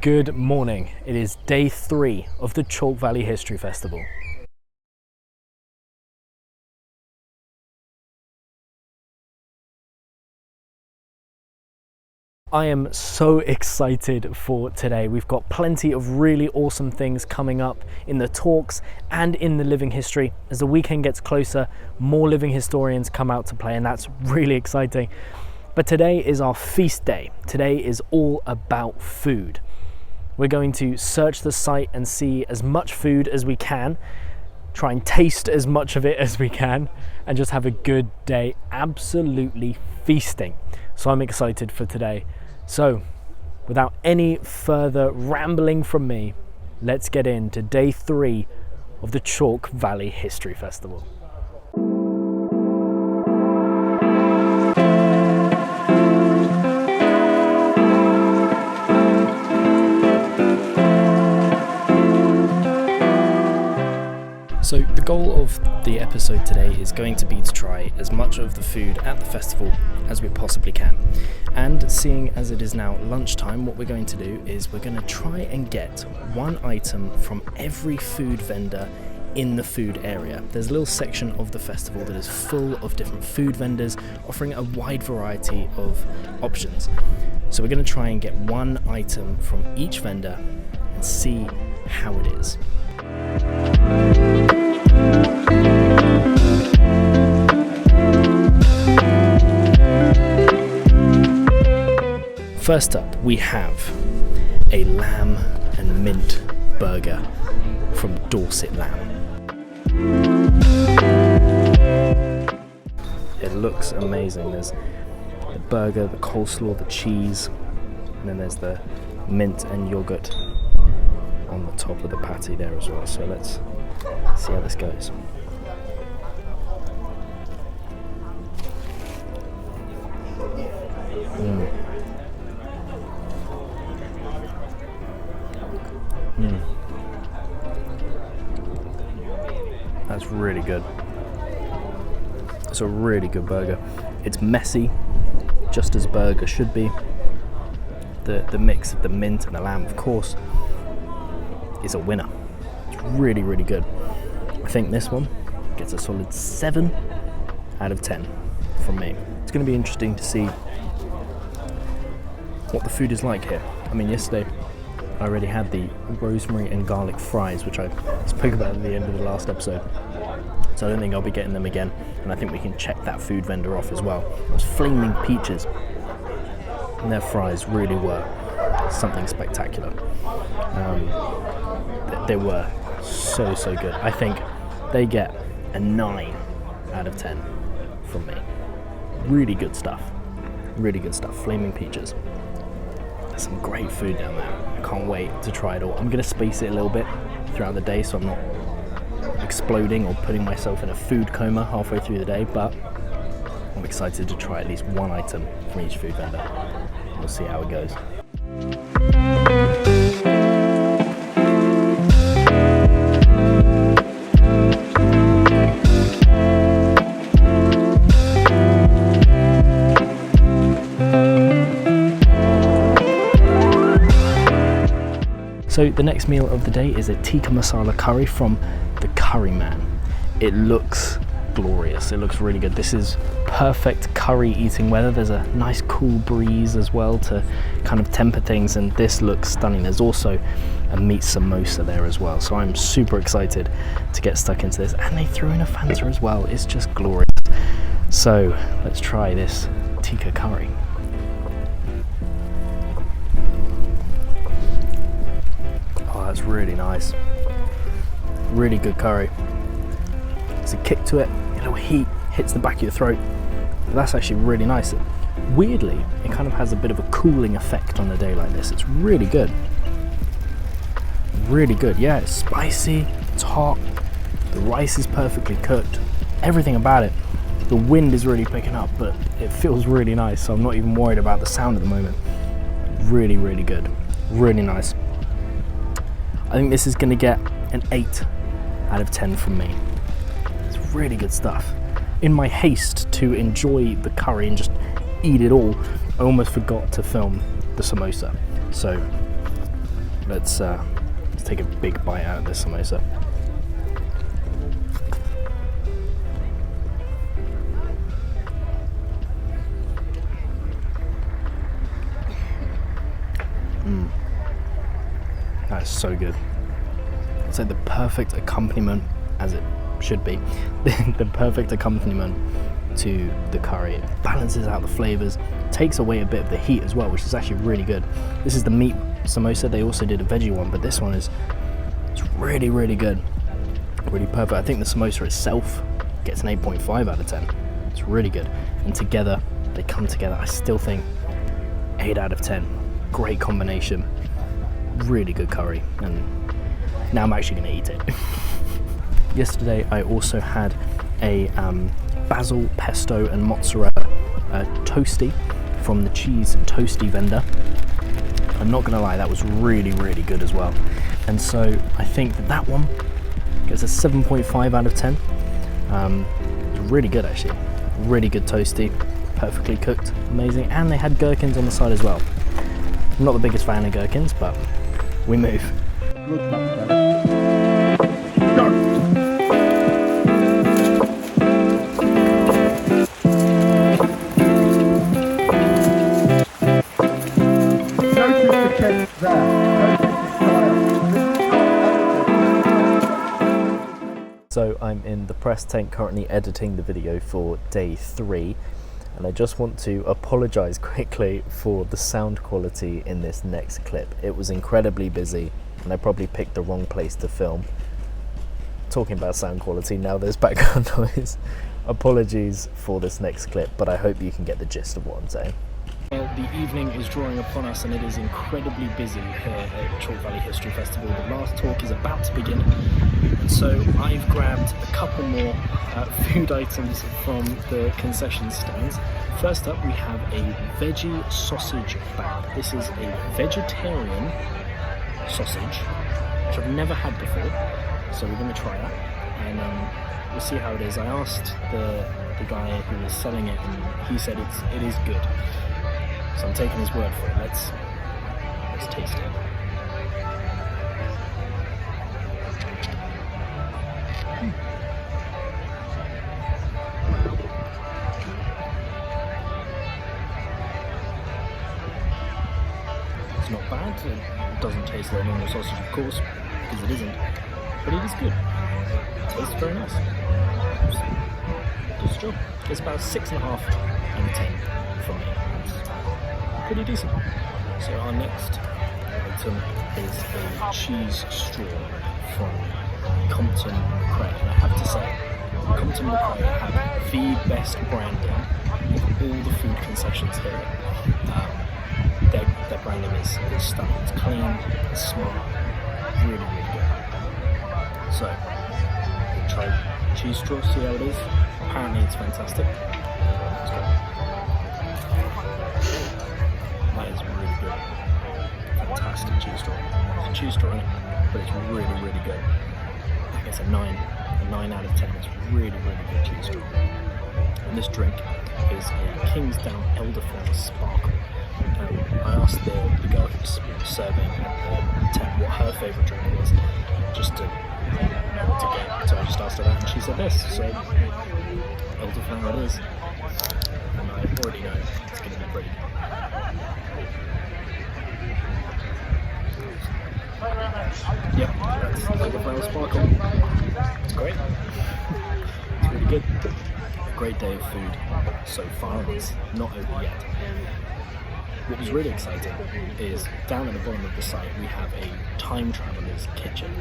Good morning. It is day 3 of the Chalke Valley History Festival. I am so excited for today. We've got plenty of really awesome things coming up in the talks and in the living history. As the weekend gets closer, more living historians come out to play, and that's really exciting. But today is our feast day. Today is all about food. We're going to search the site and see as much food as we can, try and taste as much of it as we can, and just have a good day absolutely feasting. So I'm excited for today. So without any further rambling from me, let's get into day 3 of the Chalke Valley History Festival. So the goal of the episode today is going to be to try as much of the food at the festival as we possibly can. And seeing as it is now lunchtime, what we're going to do is we're going to try and get one item from every food vendor in the food area. There's a little section of the festival that is full of different food vendors offering a wide variety of options. So we're going to try and get one item from each vendor and see how it is. First up, we have a lamb and mint burger from Dorset Lamb. It looks amazing. There's the burger, the coleslaw, the cheese, and then there's the mint and yogurt on the top of the patty there as well. So let's see how this goes. That's really good. It's a really good burger. It's messy, just as a burger should be. The mix of the mint and the lamb, of course, is a winner. It's really, really good. I think this one gets a solid 7 out of 10 from me. It's going to be interesting to see what the food is like here. I mean, yesterday I already had the rosemary and garlic fries, which I spoke about at the end of the last episode. So I don't think I'll be getting them again, and I think we can check that food vendor off as well. Those flaming peaches, and their fries really were something spectacular. They were so good. I think they get a 9 out of 10 from me. Really good stuff. Really good stuff. Flaming peaches. There's some great food down there. I can't wait to try it all. I'm going to space it a little bit throughout the day so I'm not exploding or putting myself in a food coma halfway through the day, but I'm excited to try at least one item from each food vendor. We'll see how it goes. So the next meal of the day is a Tikka Masala curry from the Curry Man. It looks glorious. It looks really good. This is perfect curry eating weather. There's a nice cool breeze as well to kind of temper things, and this looks stunning. There's also a meat samosa there as well. So I'm super excited to get stuck into this. And they threw in a Fanta as well. It's just glorious. So let's try this Tikka curry. That's really nice. Really good curry. There's a kick to it, a little heat hits the back of your throat. But that's actually really nice. Weirdly, it kind of has a bit of a cooling effect on a day like this. It's really good. Really good. Yeah, it's spicy, it's hot, the rice is perfectly cooked, everything about it. The wind is really picking up, but it feels really nice, so I'm not even worried about the sound at the moment. Really, really good. Really nice. I think this is going to get an 8 out of 10 from me. It's really good stuff. In my haste to enjoy the curry and just eat it all, I almost forgot to film the samosa. So let's take a big bite out of this samosa. That is so good. It's like the perfect accompaniment, as it should be, the perfect accompaniment to the curry. It balances out the flavors, takes away a bit of the heat as well, which is actually really good. This is the meat samosa. They also did a veggie one, but this one it's really, really good. Really perfect. I think the samosa itself gets an 8.5 out of 10. It's really good. And together, they come together. I still think 8 out of 10. Great combination. Really good curry. And now I'm actually going to eat it. Yesterday, I also had a basil, pesto, and mozzarella toasty from the cheese toasty vendor. I'm not gonna lie, that was really, really good as well. And so I think that one gets a 7.5 out of 10. It's really good actually. Really good toasty, perfectly cooked, amazing. And they had gherkins on the side as well. I'm not the biggest fan of gherkins, but we move. So I'm in the press tent currently editing the video for day 3, and I just want to apologise quickly for the sound quality in this next clip. It was incredibly busy and I probably picked the wrong place to film. Talking about sound quality, now there's background noise. Apologies for this next clip, but I hope you can get the gist of what I'm saying. Well, the evening is drawing upon us and it is incredibly busy here at Chalke Valley History Festival. The last talk is about to begin, and so I've grabbed a couple more food items from the concession stands. First up, we have a Veggie Sausage Bag. This is a vegetarian sausage, which I've never had before, so we're going to try that, and we'll see how it is. I asked the guy who was selling it, and he said it is good. So I'm taking his word for it. Let's taste it. It's not bad. It doesn't taste like normal sausage, of course, because it isn't. But it is good. It tastes very nice. Does the job. It's about 6.5 out of 10 from me. Pretty decent. So our next item is a cheese straw from Compton Crepe, and I have to say, Compton Crepe have the best branding of all the food concessions here. Their branding is stunning. It's clean, it's smart, really, really good. So we'll try cheese straw, see how it is. Apparently it's fantastic. That is really good. Fantastic cheese straw. It's a cheese straw, isn't it? But it's really, really good. I think it's a 9 out of 10. It's really, really good cheese straw. And this drink is a Kingsdown Elderflower Sparkle. I asked the girl who was serving at the tent what her favourite drink was, just to know what to get. So I just asked her that, and she said this. So Elderflower it is. And I already know it's going to be pretty good. Yep, that's Elderflower Sparkle. It's great. It's really good. A great day of food so far, and it's not over yet. What was really exciting is down at the bottom of the site we have a time traveller's kitchen.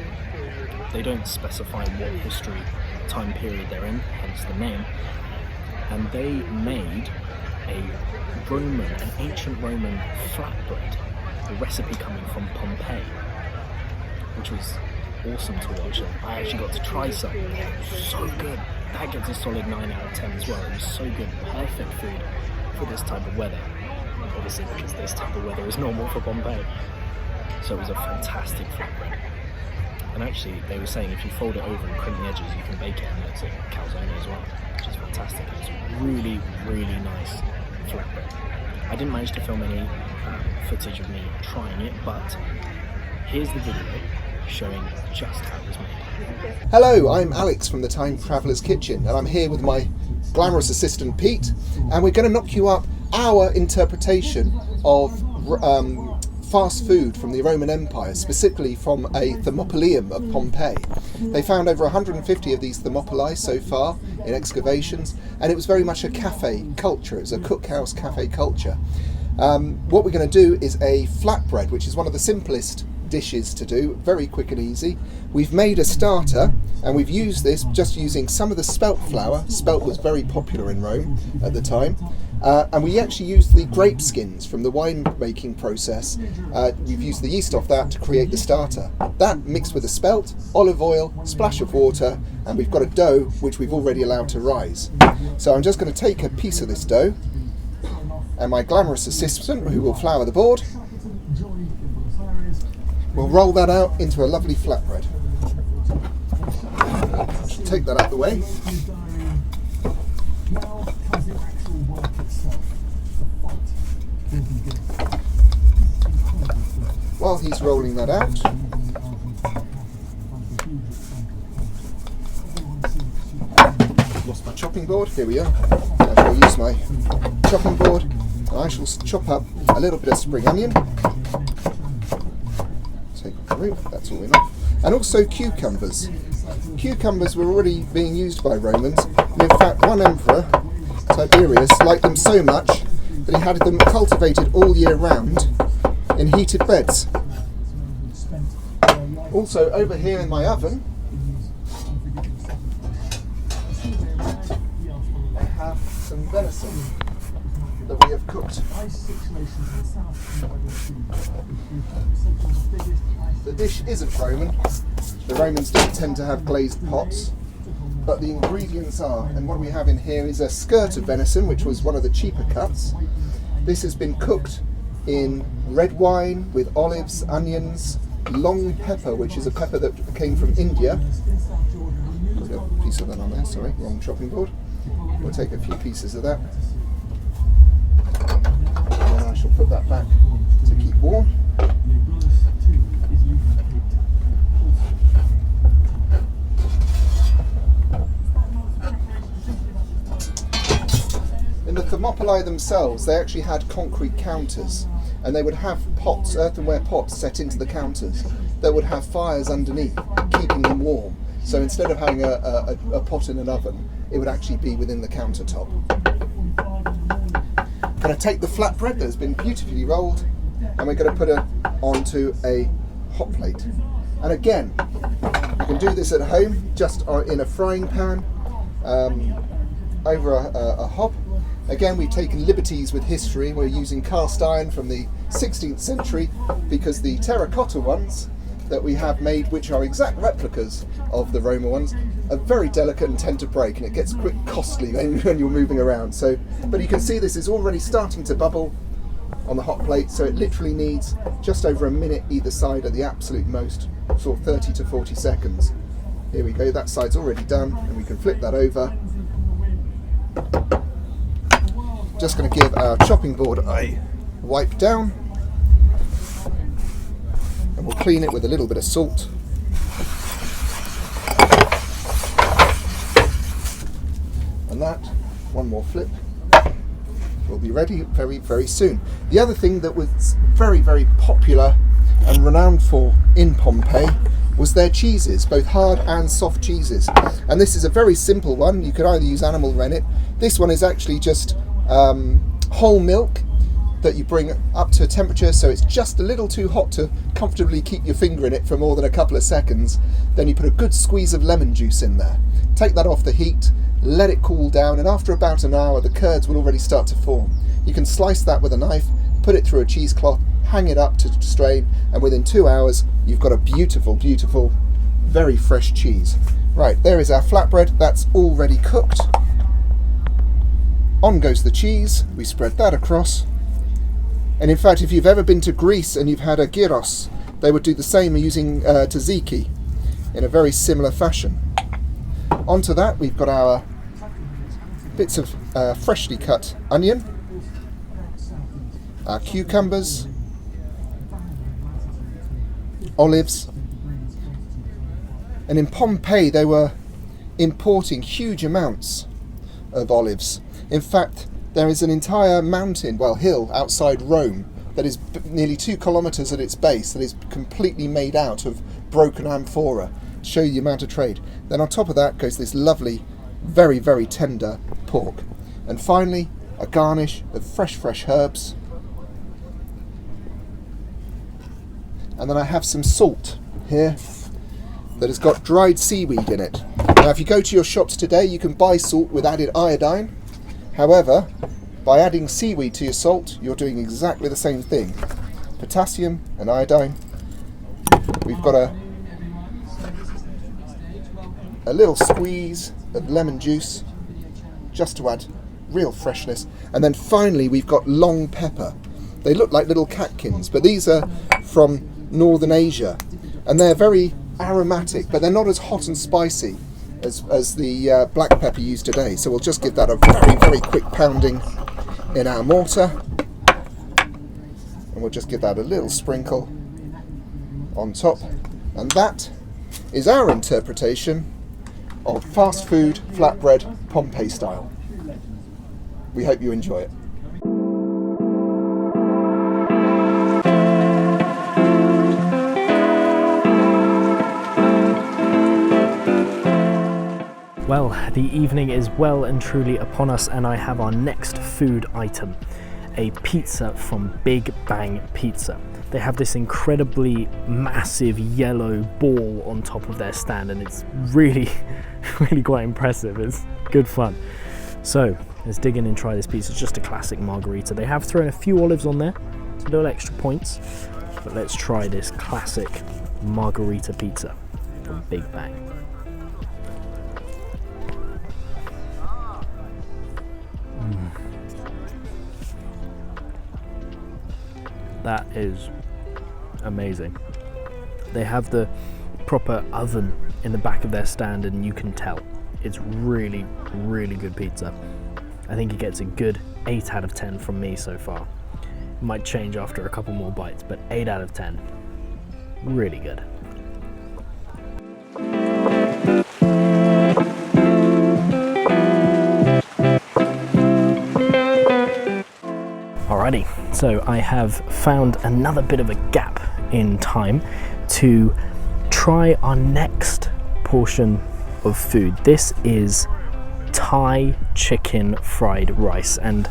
They don't specify what history time period they're in, hence the name, and they made an ancient Roman flatbread, the recipe coming from Pompeii, which was awesome to watch. I actually got to try some. It was so good. That gets a solid 9 out of 10 as well. It was so good. Perfect food for this type of weather. Obviously because this type of weather is normal for Pompeii. So it was a fantastic flatbread. And actually they were saying if you fold it over and crimp the edges you can bake it, and it's a calzone as well, which is fantastic. It's really, really nice flatbread. I didn't manage to film any footage of me trying it, but Here's the video showing just how it was made. Hello, I'm Alex from the Time Traveller's Kitchen, and I'm here with my glamorous assistant Pete, and we're going to knock you up our interpretation of fast food from the Roman Empire, specifically from a Thermopoleum of Pompeii. They found over 150 of these Thermopylae so far in excavations, and it was very much a cafe culture. It was a cookhouse cafe culture. What we're going to do is a flatbread, which is one of the simplest dishes to do, very quick and easy. We've made a starter, and we've used this just using some of the spelt flour. Spelt was very popular in Rome at the time, and we actually used the grape skins from the wine making process. We've used the yeast off that to create the starter. That mixed with the spelt, olive oil, splash of water, and we've got a dough which we've already allowed to rise. So I'm just going to take a piece of this dough, and my glamorous assistant, who will flour the board, we'll roll that out into a lovely flatbread. Take that out of the way. While he's rolling that out, lost my chopping board. Here we are. I shall use my chopping board, and I shall chop up a little bit of spring onion. Root, that's all enough. And also cucumbers. Cucumbers were already being used by Romans, and in fact one emperor, Tiberius, liked them so much that he had them cultivated all year round in heated beds. Also over here in my oven I have some venison that we have cooked. The dish isn't Roman. The Romans didn't tend to have glazed pots, but the ingredients are, and what we have in here is a skirt of venison, which was one of the cheaper cuts. This has been cooked in red wine with olives, onions, long pepper, which is a pepper that came from India. Put a piece of that on there, sorry, wrong chopping board. We'll take a few pieces of that. And I shall put that back to keep warm. In the Thermopylae themselves, they actually had concrete counters, and they would have pots, earthenware pots set into the counters that would have fires underneath, keeping them warm. So instead of having a pot in an oven, it would actually be within the countertop. I'm going to take the flatbread that has been beautifully rolled, and we're going to put it onto a hot plate. And again, you can do this at home, just in a frying pan, over a hob. Again, we've taken liberties with history. We're using cast iron from the 16th century because the terracotta ones that we have made, which are exact replicas of the Roman ones, are very delicate and tend to break, and it gets quite costly when you're moving around. So, but you can see this is already starting to bubble on the hot plate, so it literally needs just over a minute either side at the absolute most, sort of 30 to 40 seconds. Here we go, that side's already done, and we can flip that over. Just going to give our chopping board a wipe down, and we'll clean it with a little bit of salt. And that, one more flip, will be ready very, very soon. The other thing that was very, very popular and renowned for in Pompeii was their cheeses, both hard and soft cheeses. And this is a very simple one. You could either use animal rennet. This one is actually just whole milk that you bring up to a temperature so it's just a little too hot to comfortably keep your finger in it for more than a couple of seconds. Then you put a good squeeze of lemon juice in there. Take that off the heat, let it cool down, and after about an hour the curds will already start to form. You can slice that with a knife, put it through a cheesecloth, hang it up to strain, and within 2 hours you've got a beautiful, beautiful, very fresh cheese. Right, there is our flatbread. That's already cooked. On goes the cheese. We spread that across. And in fact, if you've ever been to Greece and you've had a gyros, they would do the same using tzatziki in a very similar fashion. Onto that we've got our bits of freshly cut onion, our cucumbers, olives. And in Pompeii they were importing huge amounts of olives. In fact, there is an entire mountain, well, hill outside Rome that is nearly 2 kilometres at its base that is completely made out of broken amphora to show you the amount of trade. Then on top of that goes this lovely, very, very tender pork. And finally, a garnish of fresh herbs. And then I have some salt here that has got dried seaweed in it. Now if you go to your shops today, you can buy salt with added iodine. However, by adding seaweed to your salt, you're doing exactly the same thing. Potassium and iodine. We've got a little squeeze of lemon juice, just to add real freshness. And then finally we've got long pepper. They look like little catkins, but these are from Northern Asia, and they're very aromatic, but they're not as hot and spicy as the black pepper used today. So we'll just give that a very, very quick pounding in our mortar, and we'll just give that a little sprinkle on top, and that is our interpretation of fast food flatbread Pompeii style. We hope you enjoy it. Well, the evening is well and truly upon us, and I have our next food item, a pizza from Big Bang Pizza. They have this incredibly massive yellow ball on top of their stand, and it's really, really quite impressive. It's good fun. So let's dig in and try this pizza. It's just a classic margherita. They have thrown a few olives on there, so little extra points, but let's try this classic margherita pizza from Big Bang. That is amazing. They have the proper oven in the back of their stand, and you can tell it's really, really good pizza. I think it gets a good 8 out of 10 from me so far. It might change after a couple more bites, but 8 out of 10. Really good. Alrighty, so I have found another bit of a gap in time to try our next portion of food. This is Thai chicken fried rice, and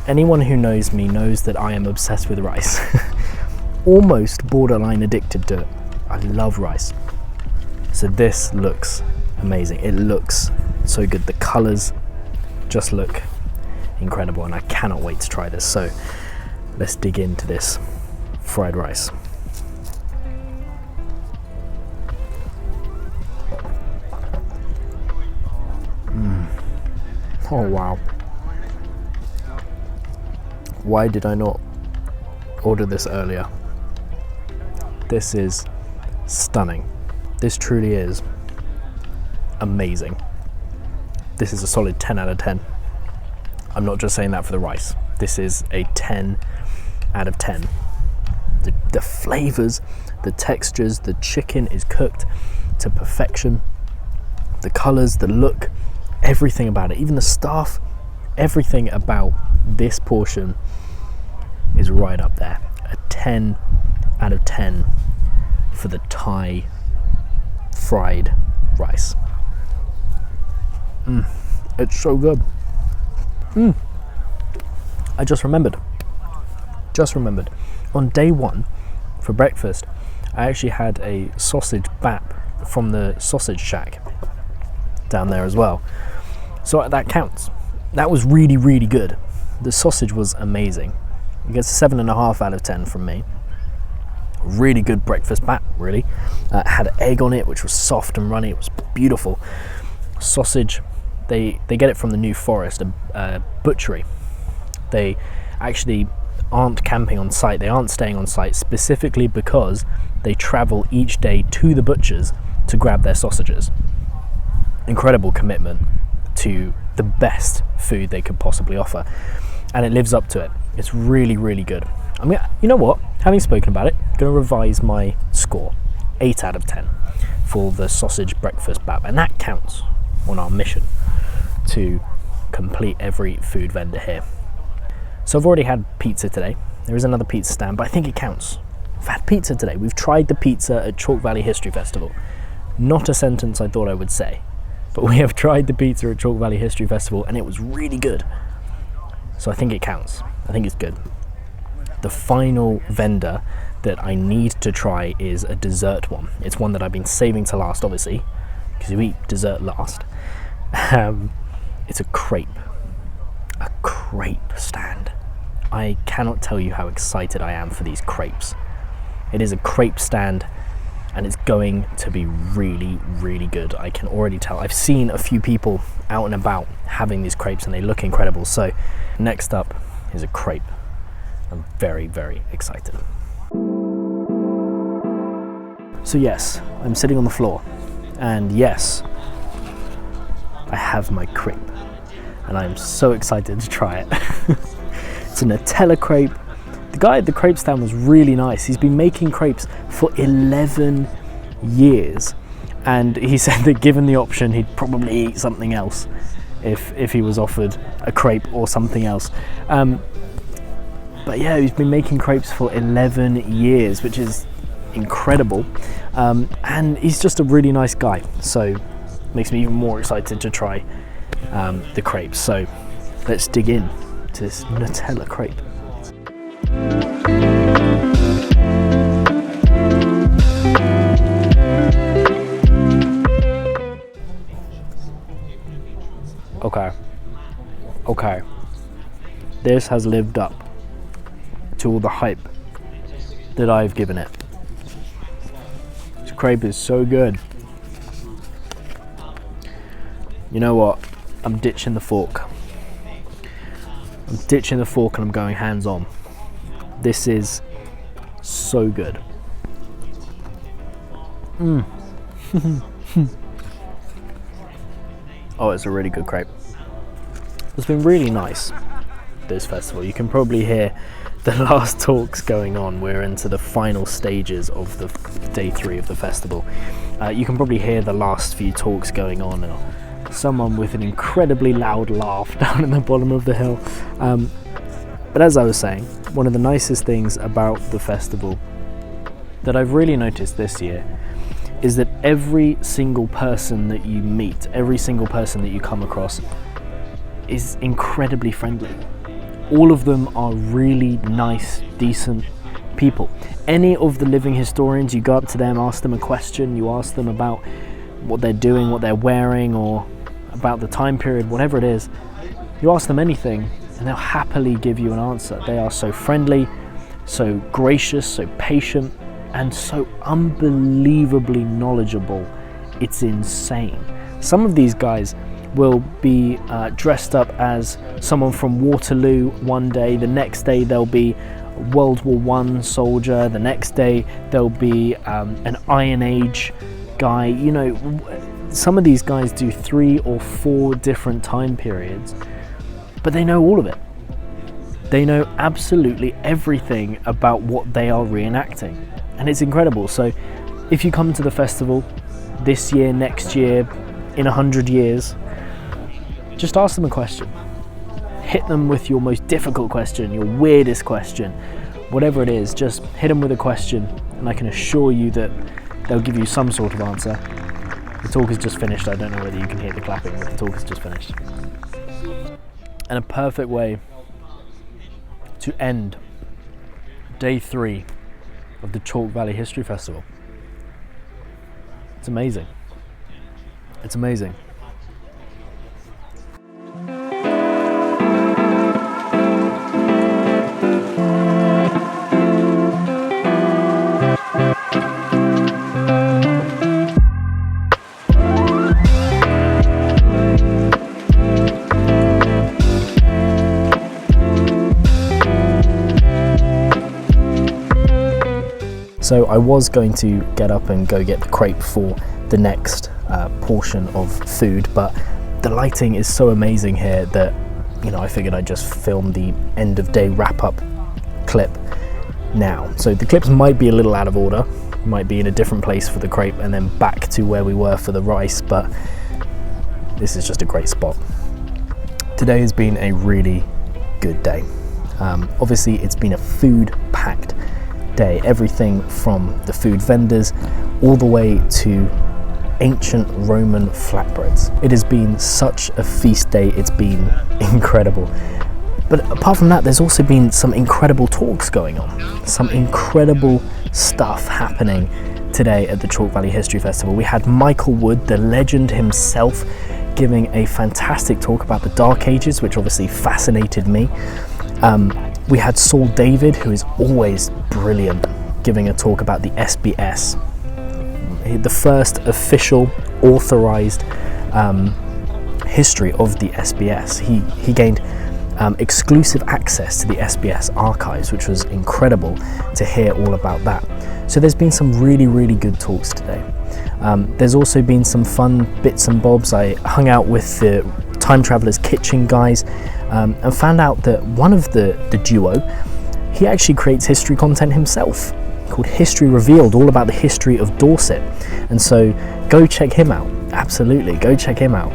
anyone who knows me knows that I am obsessed with rice. Almost borderline addicted to it. I love rice. So this looks amazing. It looks so good. The colors just look incredible, and I cannot wait to try this. So let's dig into this fried rice. Oh wow, why did I not order this earlier? This is stunning. This truly is amazing. This is a solid 10 out of 10. I'm not just saying that for the rice. This is a 10 out of 10. The flavors, the textures, the chicken is cooked to perfection. The colors, the look, everything about it, even the staff, everything about this portion is right up there. A 10 out of 10 for the Thai fried rice. It's so good. I just remembered. On day one, for breakfast, I actually had a sausage bap from the sausage shack down there as well. So that counts. That was really, really good. The sausage was amazing. It gets a 7.5 out of 10 from me. Really good breakfast bap, really. Had egg on it, which was soft and runny. It was beautiful. Sausage, they get it from the New Forest, a butchery. They actually aren't camping on site. They aren't staying on site specifically because they travel each day to the butchers to grab their sausages. Incredible commitment to the best food they could possibly offer, and it lives up to it. It's really, really good. I mean, you know what? Having spoken about it, I'm going to revise my score. 8 out of 10 for the sausage breakfast bab, and that counts on our mission to complete every food vendor here. So I've already had pizza today. There is another pizza stand, but I think it counts. I've had pizza today. We've tried the pizza at Chalke Valley History Festival. Not a sentence I thought I would say, but we have tried the pizza at Chalke Valley History Festival and it was really good. So I think it counts. I think it's good. The final vendor that I need to try is a dessert one. It's one that I've been saving to last, obviously, because you eat dessert last. It's a crepe stand. I cannot tell you how excited I am for these crepes. It is a crepe stand and it's going to be really, really good. I can already tell. I've seen a few people out and about having these crepes and they look incredible. So next up is a crepe. I'm very, very excited. So yes, I'm sitting on the floor and yes, I have my crepe and I'm so excited to try it. It's a Nutella crepe. The guy at the crepe stand was really nice. He's been making crepes for 11 years and he said that given the option he'd probably eat something else if he was offered a crepe or something else. But yeah, he's been making crepes for 11 years, which is incredible. And he's just a really nice guy. So makes me even more excited to try the crepes. So let's dig in to this Nutella crepe. Okay. This has lived up to all the hype that I've given it. This crepe is so good. You know what? I'm ditching the fork. And I'm going hands-on. This is so good. Oh, it's a really good crepe. It's been really nice, this festival. You can probably hear the last talks going on. We're into the final stages of the day 3 of the festival. You can probably hear the last few talks going on now. Someone with an incredibly loud laugh down in the bottom of the hill. But as I was saying, one of the nicest things about the festival that I've really noticed this year is that every single person that you meet, every single person that you come across is incredibly friendly. All of them are really nice, decent people. Any of the living historians, you go up to them, ask them a question, you ask them about what they're doing, what they're wearing, or about the time period, whatever it is, you ask them anything and they'll happily give you an answer. They are so friendly, so gracious, so patient, and so unbelievably knowledgeable. It's insane. Some of these guys will be dressed up as someone from Waterloo one day, the next day they'll be a World War I soldier, the next day they'll be an Iron Age guy. You know, some of these guys do 3 or 4 different time periods, but they know all of it. They know absolutely everything about what they are reenacting, and it's incredible. So if you come to the festival this year, next year, in 100 years, just ask them a question. Hit them with your most difficult question, your weirdest question, whatever it is, just hit them with a question and I can assure you that they'll give you some sort of answer. The talk is just finished. I don't know whether you can hear the clapping, but the talk is just finished. And a perfect way to end day 3 of the Chalke Valley History Festival. It's amazing. It's amazing. So I was going to get up and go get the crepe for the next portion of food, but the lighting is so amazing here that, you know, I figured I'd just film the end of day wrap up clip now. So the clips might be a little out of order, Might be in a different place for the crepe and then back to where we were for the rice, but this is just a great spot. Today has been a really good day. Obviously it's been a food-packed day, everything from the food vendors all the way to ancient Roman flatbreads. It has been such a feast day, it's been incredible. But apart from that, there's also been some incredible talks going on, some incredible stuff happening today at the Chalke Valley History Festival. We had Michael Wood, the legend himself, giving a fantastic talk about the Dark Ages, which obviously fascinated me. We had Saul David, who is always brilliant, giving a talk about the SBS, the first official authorized history of the SBS. He gained exclusive access to the SBS archives, which was incredible to hear all about that. So there's been some really good talks today. There's also been some fun bits and bobs. I hung out with the Time Traveler's Kitchen guys and found out that one of the duo, he actually creates history content himself called History Revealed, all about the history of Dorset. And so go check him out. Absolutely, go check him out.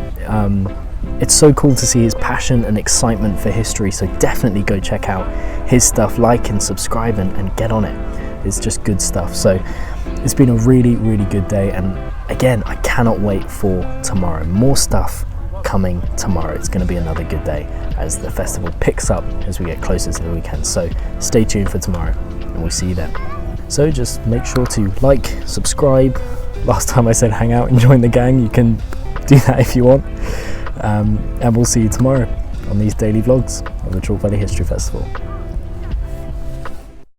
It's so cool to see his passion and excitement for history, so definitely go check out his stuff, like and subscribe and get on it. It's just good stuff. So it's been a really good day, and again, I cannot wait for tomorrow. More stuff coming tomorrow. It's going to be another good day as the festival picks up as we get closer to the weekend. So stay tuned for tomorrow and we'll see you then. So just make sure to like, subscribe. Last time I said hang out and join the gang. You can do that if you want. And we'll see you tomorrow on these daily vlogs of the Chalke Valley History Festival.